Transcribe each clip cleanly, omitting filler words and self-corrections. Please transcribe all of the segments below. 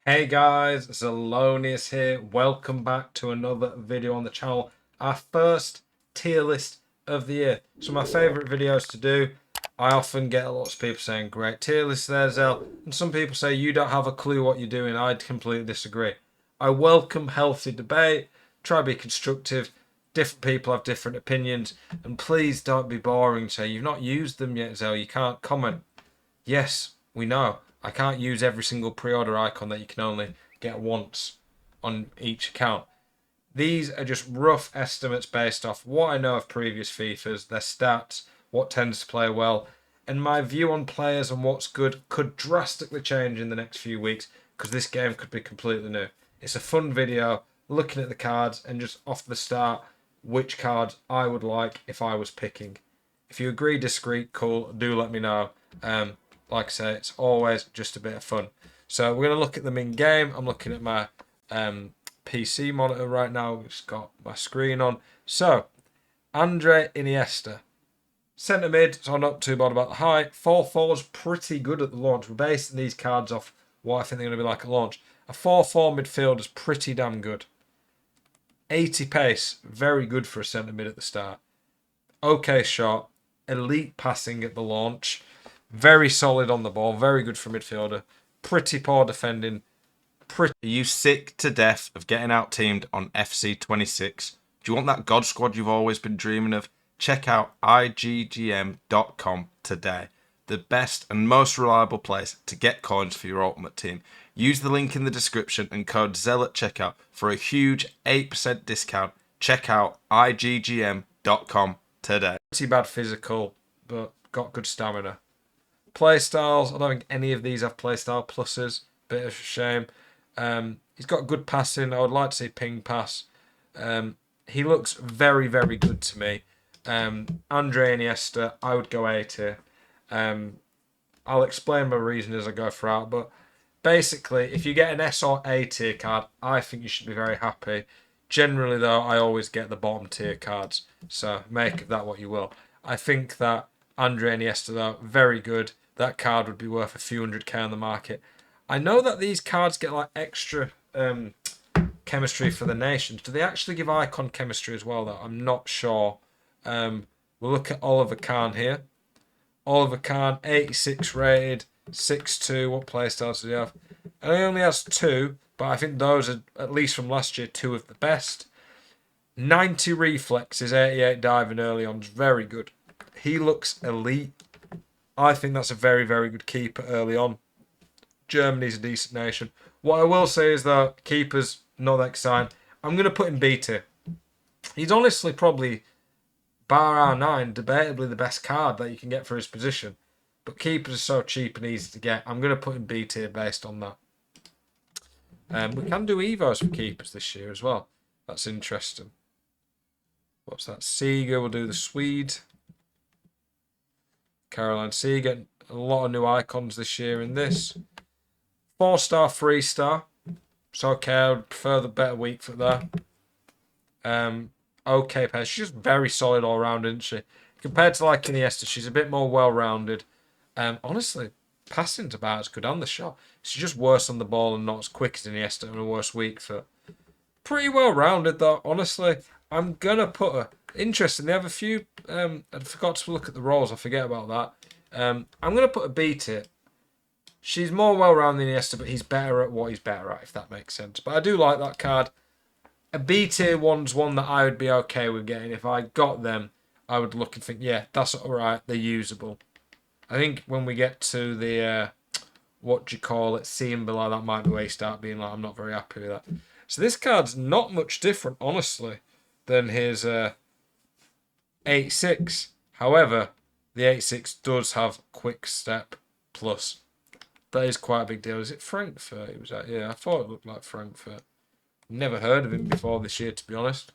Hey guys, Zelonius here. Welcome back to another video on the channel. Our first tier list of the year. So my favourite videos to do. I often get lots of people saying, great tier list there, Zel. And some people say, you don't have a clue what you're doing. I'd completely disagree. I welcome healthy debate. Try to be constructive. Different people have different opinions. And please don't be boring. Say, you've not used them yet, Zel. You can't comment. Yes, we know. I can't use every single pre-order icon that you can only get once on each account. These are just rough estimates based off what I know of previous FIFAs, their stats, what tends to play well, and my view on players and what's good could drastically change in the next few weeks because this game could be completely new. It's a fun video looking at the cards and just off the start which cards I would like if I was picking. If you agree, disagree, cool, do let me know. Like I say, it's always just a bit of fun. So we're going to look at them in game. I'm looking at my PC monitor right now. It's got my screen on. So, Andre Iniesta. Centre mid, so I'm not too bad about the height. 4-4 is pretty good at the launch. We're basing these cards off what I think they're going to be like at launch. A 4-4 midfield is pretty damn good. 80 pace, very good for a centre mid at the start. Okay shot, elite passing at the launch. Very solid on the ball. Very good for midfielder. Pretty poor defending. Are you sick to death of getting out-teamed on FC26? Do you want that God Squad you've always been dreaming of? Check out iggm.com today. The best and most reliable place to get coins for your ultimate team. Use the link in the description and code ZEL at checkout for a huge 8% discount. Check out iggm.com today. Pretty bad physical, but got good stamina. Playstyles, I don't think any of these have playstyle pluses. Bit of a shame. He's got good passing. I would like to see ping pass. He looks very, very good to me. Andre Iniesta, I would go A tier. I'll explain my reason as I go throughout, but basically, if you get an S or A tier card, I think you should be very happy. Generally, though, I always get the bottom tier cards, so make of that what you will. I think that Andre Iniesta, though, very good. That card would be worth a few 100k on the market. I know that these cards get like extra chemistry for the nations. Do they actually give icon chemistry as well, though? I'm not sure. We'll look at Oliver Kahn here. Oliver Kahn, 86 rated, 6'2". What playstyles does he have? And he only has 2, but I think those are, at least from last year, 2 of the best. 90 reflexes, 88 diving early on is very good. He looks elite. I think that's a very, very good keeper early on. Germany's a decent nation. What I will say is that keeper's not that exciting. I'm going to put him B tier. He's honestly probably, bar R9, debatably the best card that you can get for his position. But keepers are so cheap and easy to get. I'm going to put him B tier based on that. We can do Evos for keepers this year as well. That's interesting. What's that? Seeger will do the Swede. Caroline Seeger. A lot of new icons this year in this. 4-star, 3-star. It's okay. I would prefer the better week for that. Okay, pair. She's just very solid all round, isn't she? Compared to like Iniesta, she's a bit more well-rounded. Honestly, passing's about as good on the shot. She's just worse on the ball and not as quick as Iniesta and a worse week for. Pretty well-rounded though, honestly. I'm going to put her. Interesting, they have a few. I forgot to look at the roles. I forget about that. I'm going to put a B tier. She's more well-rounded than Iniesta, but he's better at what he's better at, if that makes sense. But I do like that card. A B tier one's one that I would be okay with getting. If I got them, I would look and think, yeah, that's all right. They're usable. I think when we get to the, what do you call it, C and below, that might be where you start being like, I'm not very happy with that. So this card's not much different, honestly, than his 8-6. However, the 8-6 does have quick step plus. That is quite a big deal. Is it Frankfurt he was at? Yeah, I thought it looked like Frankfurt. Never heard of him before this year, to be honest.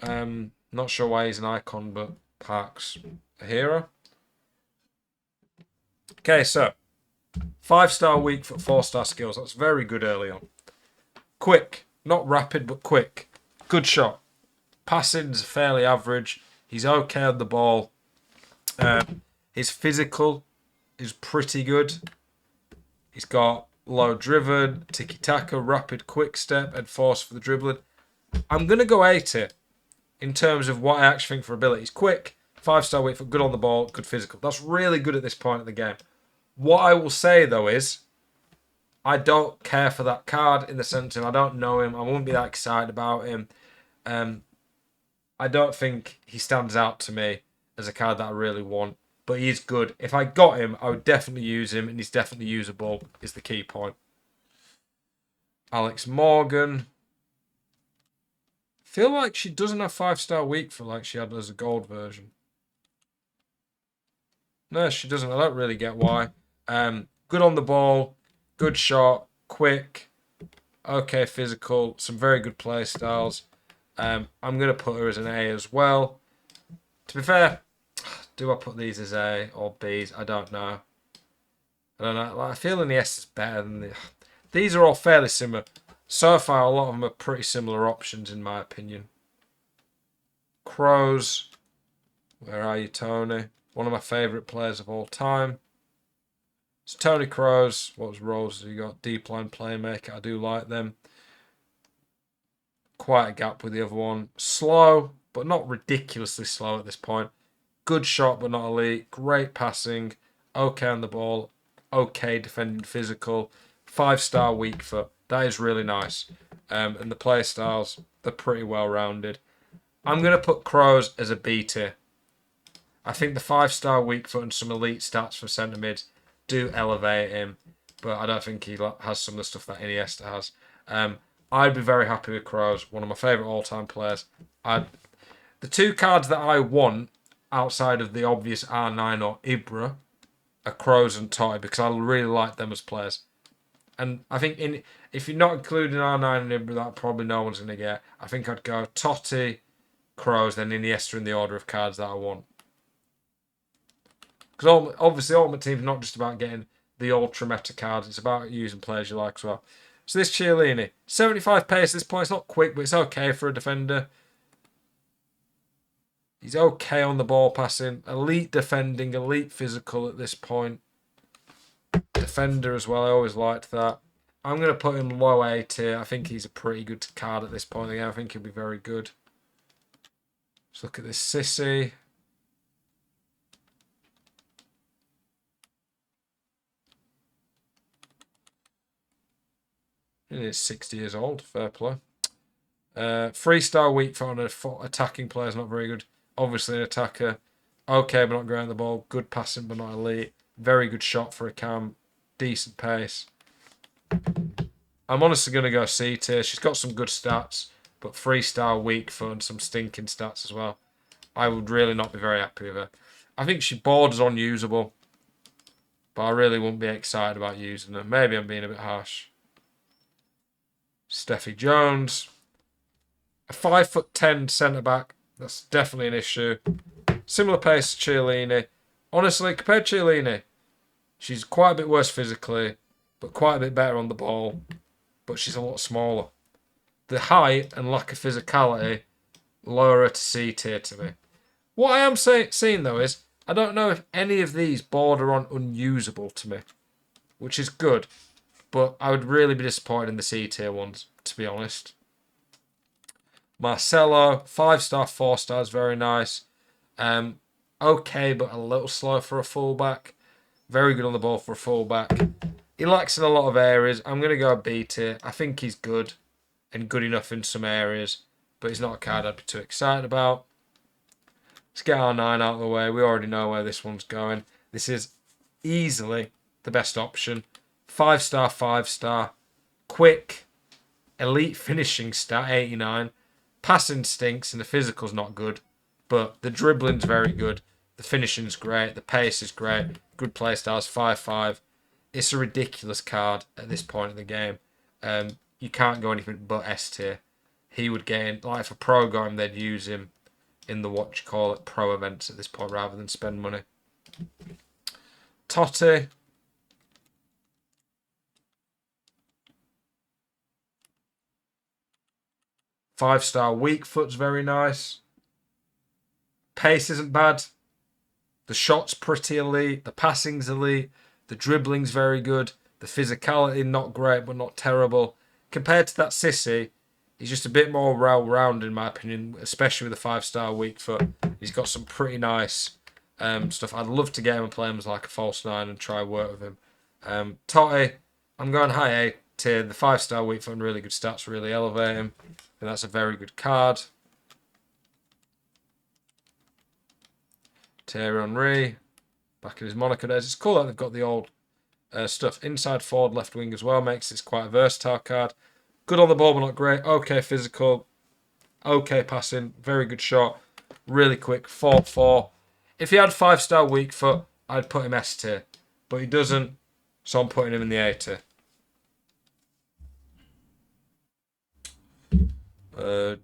Not sure why he's an icon, but Park's a hero. Okay, so 5-star week for 4-star skills. That's very good early on. Quick, not rapid, but quick. Good shot. Passing's fairly average. He's okay on the ball. His physical is pretty good. He's got low driven, tiki-taka, rapid, quick step, and force for the dribbling. I'm going to go 80 in terms of what I actually think for ability. He's quick, 5-star weight for good on the ball, good physical. That's really good at this point of the game. What I will say, though, is I don't care for that card in the sense of I don't know him. I won't be that excited about him. I don't think he stands out to me as a card that I really want. But he's good. If I got him, I would definitely use him, and he's definitely usable, is the key point. Alex Morgan. Feel like she doesn't have 5-star weak for like she had as a gold version. No, she doesn't. I don't really get why. Good on the ball, good shot, quick, okay physical, some very good play styles. I'm going to put her as an A as well. To be fair, do I put these as A or Bs? I don't know. I don't know. Like, I feel in the S is better than the... These are all fairly similar. So far, a lot of them are pretty similar options, in my opinion. Crows. Where are you, Tony? One of my favourite players of all time. So Tony Kroos. What was roles you got? Deep line playmaker. I do like them. Quite a gap with the other one. Slow, but not ridiculously slow at this point. Good shot, but not elite. Great passing. Okay on the ball. Okay defending physical. 5-star weak foot. That is really nice. And the play styles, they're pretty well rounded. I'm going to put Kroos as a B tier. I think the 5-star weak foot and some elite stats for centre mids do elevate him, but I don't think he has some of the stuff that Iniesta has. I'd be very happy with Kroos, one of my favourite all-time players. The two cards that I want outside of the obvious R9 or Ibra are Kroos and Totti because I really like them as players. And I think if you're not including R9 and Ibra, that probably no one's going to get. I think I'd go Totti, Kroos, then Iniesta in the order of cards that I want. Because obviously Ultimate Team's not just about getting the ultra meta cards, it's about using players you like as well. So this Chiellini, 75 pace at this point, it's not quick, but it's okay for a defender. He's okay on the ball passing, elite defending, elite physical at this point. Defender as well, I always liked that. I'm going to put him low A tier. I think he's a pretty good card at this point. Again, I think he'll be very good. Let's look at this Sissy. He is 60 years old. Fair play. 3-star weak for an attacking player is not very good. Obviously an attacker. Okay, but not great on the ball. Good passing, but not elite. Very good shot for a cam. Decent pace. I'm honestly going to go C tier. She's got some good stats, but 3-star weak foot and some stinking stats as well. I would really not be very happy with her. I think she borders on usable, but I really wouldn't be excited about using her. Maybe I'm being a bit harsh. Steffi Jones. A 5'10" centre-back. That's definitely an issue. Similar pace to Chiellini. Honestly, compared to Chiellini, she's quite a bit worse physically, but quite a bit better on the ball. But she's a lot smaller. The height and lack of physicality lower her to C tier to me. What I am seeing, though, is I don't know if any of these border on unusable to me, which is good. But I would really be disappointed in the C tier ones, to be honest. Marcelo, 5-star, 4 stars, very nice. Okay, but a little slow for a fullback. Very good on the ball for a fullback. He lacks in a lot of areas. I'm going to go B tier. I think he's good and good enough in some areas, but he's not a card I'd be too excited about. Let's get R9 out of the way. We already know where this one's going. This is easily the best option. 5-star, 5-star. Quick. Elite finishing stat, 89. Passing stinks and the physical's not good. But the dribbling's very good. The finishing's great. The pace is great. Good play styles, 5-5. It's a ridiculous card at this point in the game. You can't go anything but S tier. He would gain, like if a pro got him, they'd use him in the pro events at this point rather than spend money. Totti. Five-star weak foot's very nice. Pace isn't bad. The shot's pretty elite. The passing's elite. The dribbling's very good. The physicality, not great, but not terrible. Compared to that Sissy, he's just a bit more well-rounded, in my opinion, especially with a 5-star weak foot. He's got some pretty nice stuff. I'd love to get him and play him as like a false 9 and try work with him. Totti, I'm going high A tier. The 5-star weak foot and really good stats really elevate him. And that's a very good card. Thierry Henry, back in his Monaco days. It's cool that they've got the old stuff. Inside forward, left wing as well. Makes this quite a versatile card. Good on the ball, but not great. Okay physical. Okay passing. Very good shot. Really quick. 4-4. If he had 5-star weak foot, I'd put him S tier. But he doesn't, so I'm putting him in the A tier.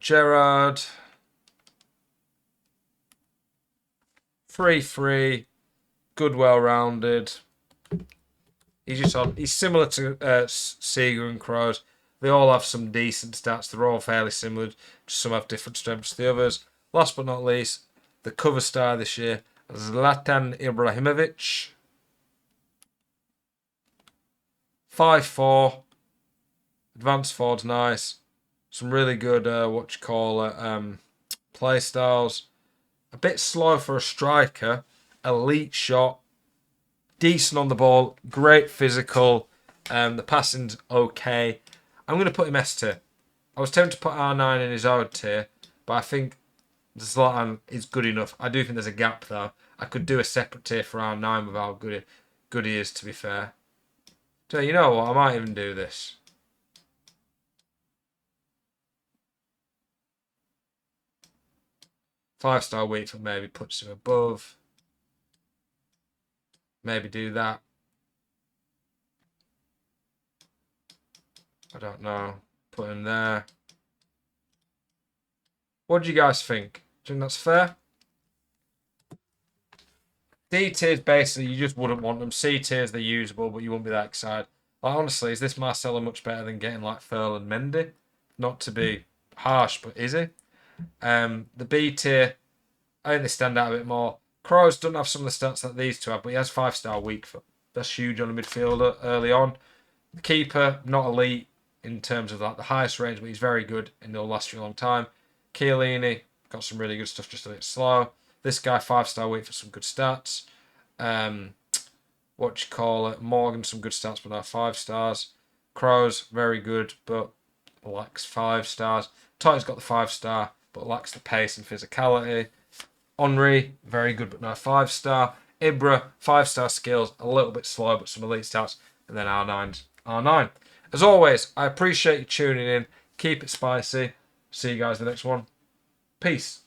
Gerrard. 3-3. Good, well-rounded. He's similar to Seager and Kroos. They all have some decent stats. They're all fairly similar. Some have different strengths to the others. Last but not least, the cover star this year, Zlatan Ibrahimovic. 5-4. Advanced forward's nice. Some really good, play styles. A bit slow for a striker. Elite shot. Decent on the ball. Great physical. The passing's okay. I'm going to put him S tier. I was tempted to put R9 in his own tier, but I think Zlatan is good enough. I do think there's a gap though. I could do a separate tier for R9 with how good he is, to be fair. So you know what? I might even do this. Five-star weak for maybe puts him above. Maybe do that. I don't know. Put him there. What do you guys think? Do you think that's fair? D tiers, basically, you just wouldn't want them. C tiers, they're usable, but you wouldn't be that excited. Like, honestly, is this Marcelo much better than getting like Ferl and Mendy? Not to be harsh, but is he? The B tier, I think they stand out a bit more. Kroos doesn't have some of the stats that these two have, but he has 5-star weak foot. That's huge on a midfielder early on. The keeper, not elite in terms of like the highest range, but he's very good and he'll last you a long time. Chiellini, got some really good stuff, just a bit slow. This guy, 5-star weak for some good stats. Morgan, some good stats, but now 5 stars. Kroos, very good, but lacks 5 stars. Totti's got the 5-star, but lacks the pace and physicality. Henry, very good, but no 5-star. Ibra, 5-star skills, a little bit slow, but some elite stats. And then R9's R9. As always, I appreciate you tuning in. Keep it spicy. See you guys in the next one. Peace.